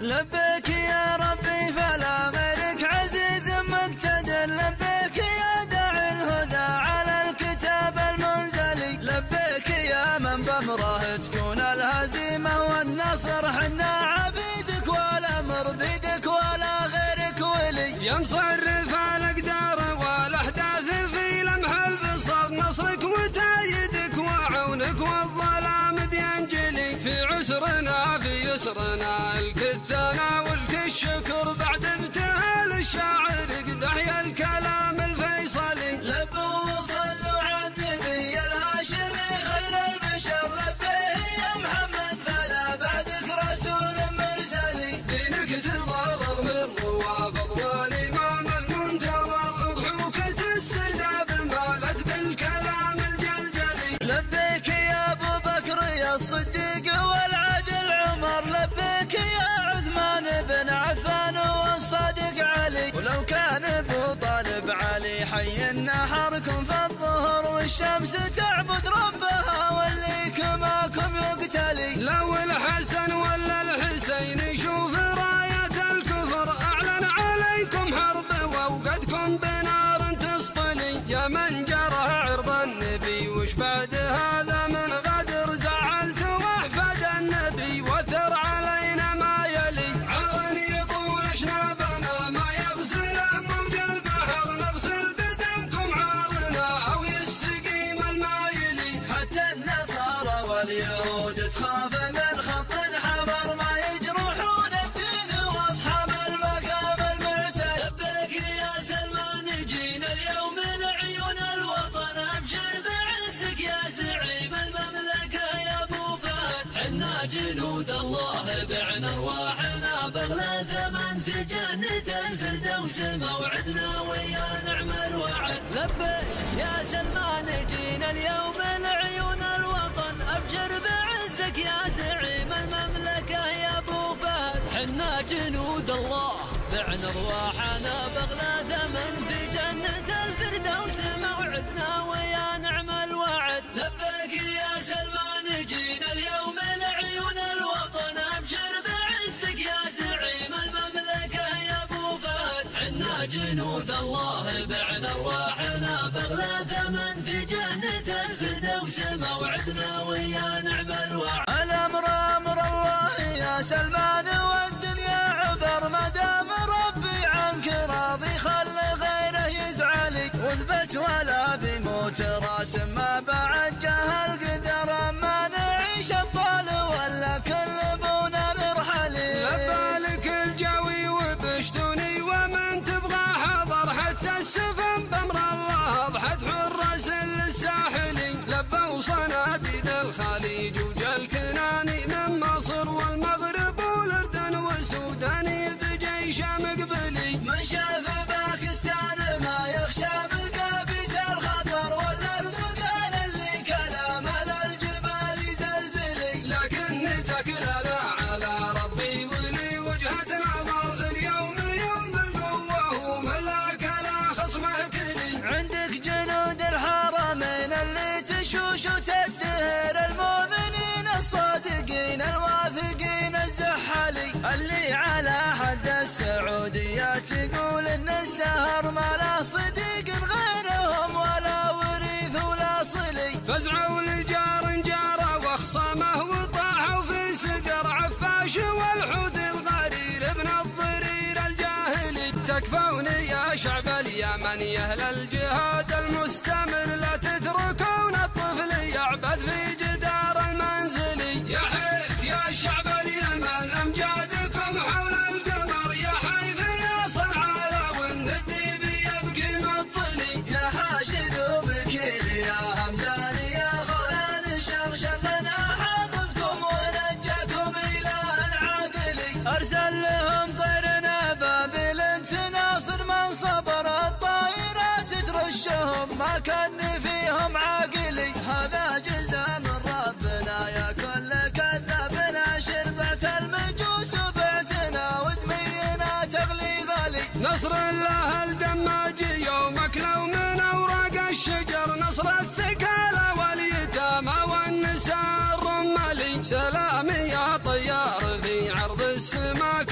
لبيك يا ربي فلا غيرك عزيز مقتدر، لبيك يا داعي الهدى على الكتاب المنزلي، لبيك يا من بأمره تكون الهزيمة والنصر، حنا عبيدك والأمر بيدك ولا غيرك ولي، يا مصرف الأقدار والأحداث في لمح البصر، نصرك وتأييدك وعونك والظلام بينجلي، في عسرنا في يسرنا لك الثنا ولك الشكر، بعد ابتهال الشاعر قد أحيا الكلام الفيصلي. لبوا وصلوا على النبي الهاشمي خير البشر، لبيه يا محمد فلا بعدك رسول مرسلي، دينك تضرر من روافض والإمام المنتظر، أضحوكة السرداب مالت بالكلام الجلجلي. لبيك يا أبو بكر يا الصديق والعدل عمر، لبيك يا عثمان بن عفان والصادق علي، ولو كان ابو طالب علي حي نحركم في الظهر، والشمس تعبد ربها واللي كماكم يقتلي. لو الحسن ولا الحسين يشوف راية الكفر، أعلن عليكم حرب وأوقدكم بنار تسطلي، يا من جرح عرض النبي وش بعد هذا من غدر، زعلت واحفاد النبي وثر علينا ما يلي، عرني يطول اشنابنا ما يغسل موج البحر، نغسل بدمكم عارنا او يستقيم المايلي، حتى النصارى واليهود تخاف من خط حمر، ما يجرحون الدين واصحاب المقام المعتل. لبيك يا سلمان جينا اليوم لعيون الوطن، ابشر بعزك يا زعيم المملكة يا ابو فهد، حنا جنود الله بعنا ارواحنا باغلى ثمن، في جنة الفردوس موعدنا ويا نعم الوعد. لبيك يا سلمان جينا اليوم لعيون الوطن، ابشر بعزك يا زعيم المملكة يا ابو فهد، حنا جنود الله بعنا ارواحنا باغلى ثمن، في جنة الفردوس موعدنا ويا نعم الوعد. لبيك يا سلمان جينا اليوم لعيون الوطن، ابشر بعزك يا زعيم المملكة يا ابو فهد، حنا جنود الله بعنا ارواحنا باغلى ثمن، في جنة الفردوس موعدنا ويا نعم الوعد. الامر امر الله يا سلمان والدنيا عبر، ما دام ربي عنك راضي خلي غيره يزعلك، واثبت ولا بموت راس ما بعد جهل قدر، ما نعيش ابطال ولا كل بونا نرحلي. لبالك الجوي وبشتوني ومن تبغى حضر، حتى السفن بامر الله اضحت حراس للساحلي، لبوا صناديد الخليج وجل كناني من مصر والمغرب والاردن والسوداني بجيش مقبلي، من شاف باكستان ما يخشى من قابس الخطر، والأردن اللي كلام للجبال زلزلي، لكن تكلنا على ربي ولي وجهة نظر، اليوم يوم القوة وملاك لا خصمه كلي، عندك جنود الحرمين اللي تشوش وتدهر، المؤمنين الصادقين الواثقين الزحلي، اللي على حد السعودية تقول ان السهر ما له صديق غيرهم ولا وريث ولا صلي، فزعوا لجار جاره واخصامه وطاحوا في سقر، عفاش والحوت الغرير ابن الضرير الجاهلي، تكفوني يا شعب اليمن يا اهل الجهاد المستمر، لا تتركون الطفل يعبث في جدار المنزل، يا حيف يا شعب اليمن امجادكم حول القمر، يا حيف يا صنعاء والندي بيبكي مطلي، يا حاشد وبكير يا همدان يا غلان شرشر، لنا حاطبكم ونجاكم اله عادلي، ارسل لهم طيرنا بابل تناصر من صبر، الطائرات ترشهم ما كان فيهم عاقلي، هذا جزاء من ربنا يا كل كذاب ناشر، ضعت المجوس وبعتنا ودمينا تغلي غالي، نصر الله الدماجي يومك لو من اوراق الشجر، نصر الثقالة واليتامى والنساء الرمالي، سلام يا طيار في عرض السماء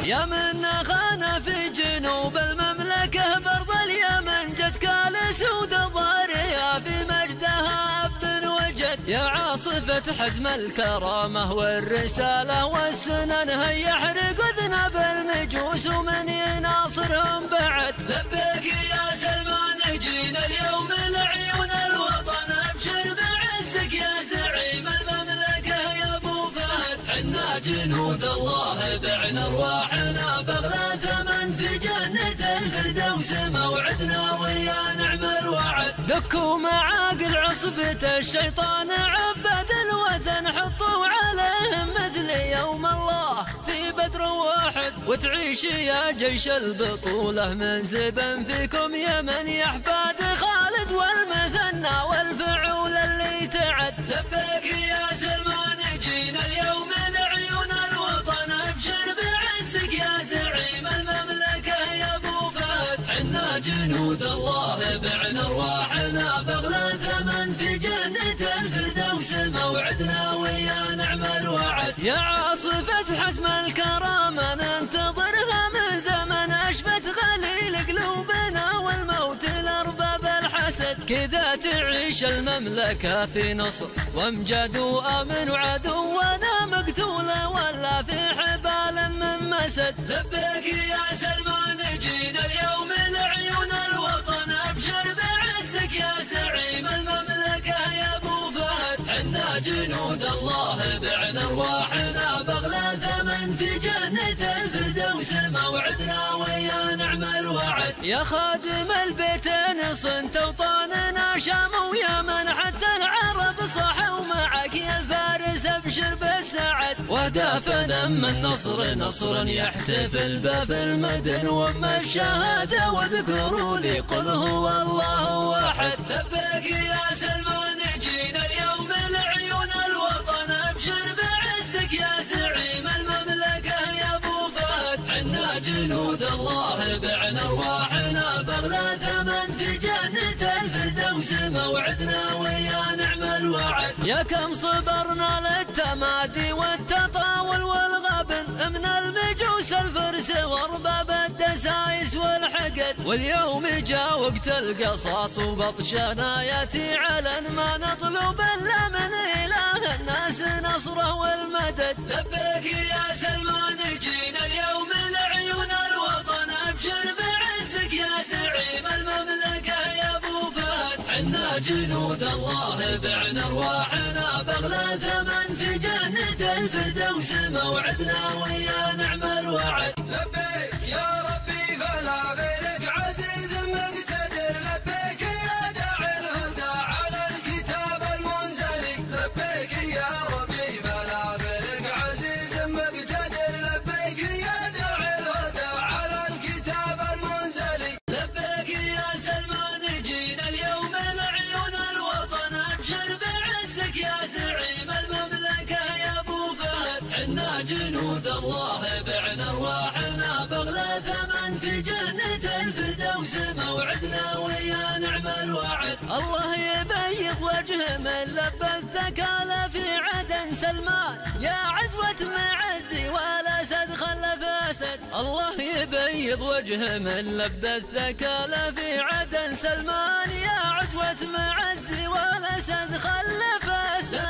يا من خان في جنوب المملكة برض اليمن جت كالسود الضارية في مجدها أب وجد. يا عاصفة حزم الكرامة والرسالة والسنن هيا احرق ذنب المجوس ومن يناصرهم بعد. لبيك يا سلمان جينا اليوم لعيون الوطن ابشر بعزك يا زعيم المملكة يا ابو فهد. حنا جنود الله بعنا ارواحنا بغلى ثمن في جنة الفردوس موعدنا ويا نعم الوعد. دكوا معاقل عصبة الشيطان عباد الوثن حطوا عليهم مثل يوم الله في بدر واحد. وتعيش يا جيش البطولة من زبن فيكم يمن يا احفاد خالد والمثنى والفعول اللي تعد. لبيك يا سلمان جينا اليوم لعيون الوطن ابشر بعزك يا زعيم المملكة يا ابو فهد. حنا جنود الله بعنا ارواحنا بغلى ثمن في جنة الفردوس موعدنا ويا نعم الوعد. يا عاصفة حزم الكرامة ننتظرها من زمن اشبت غليل قلوبنا والموت لارباب الحسد. كذا تعيش المملكة في نصر وامجاد وامن وعدونا مقتولة ولا في حبال من مسد. لبيك يا سلمان جينا اليوم لعيون الوطن ابشر بعزك يا زعيم المملكة يا ابو فهد. حنا جنود الله بعنا ارواحنا بغلى ثمن في جنة الفردوس موعدنا ويا نعم الوعد. يا خادم البيتين صنت اوطاننا شام ويمن حتى العرب صحوا معك يا الفارس ابشر بالسعد. واهدافنا من النصر نصر يحتفل به في المدن وما الشهادة واذكروا لي قل هو الله واحد. لبيك يا سلمان جينا اليوم لعيون الوطن ابشر بعزك يا زعيم المملكة يا ابو فهد. حنا جنود الله بعنا ارواحنا بغلى ثمن في جنة الفردوس موعدنا ويا نعم الوعد. يا كم صبرنا للتمادي والتطاول والغبن من المجوس الفرس وارباب الدسايس والحقد. واليوم جاء وقت القصاص وبطشنا ياتي علن ما نطلب الا من اله الناس نصره والمدد. لبيك يا سلمان جينا اليوم لعيون الوطن ابشر بعزك يا زعيم المملكة يا ابو فهد. حنا جنود الله بعنا ارواحنا بغلى ثمن في جنة الفردوس موعدنا ويا نعم الوعد. لبيك يا ربي فلا غيرك عزيز مقتدر. لبيك يا داعي الهدى على الكتاب المنزلي. لبيك يا ربي فلا غيرك عزيز مقتدر. لبيك يا داعي الهدى على الكتاب المنزلي. لبيك يا سلمان جينا اليوم لعيون الوطن ابشر بعزك يا زعيم المملكة يا ابو فهد. حنا جنود الله بعنا ارواحنا بغلى ثمن في جنة الفردوس موعدنا ويا نعم الوعد. الله يبيض وجه من لبى الثكالى في عدن سلمان يا عزوة معزي والاسد خلف اسد. الله يبيض وجه من لبى الثكالى في عدن سلمان يا عزوة معزي والاسد خلف اسد.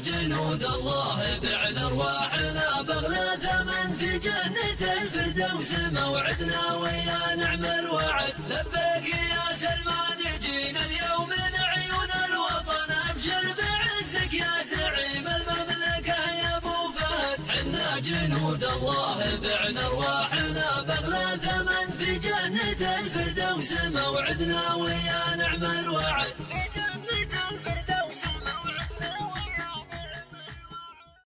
جنود الله بعنا ارواحنا بغلى ثمن في جنة الفردوس موعدنا ويا نعم الوعد. لبيك يا سلمان جينا اليوم لعيون الوطن ابشر بعزك يا زعيم المملكة يا ابو فهد. حنا جنود الله بعنا ارواحنا بغلى ثمن في جنة الفردوس موعدنا ويا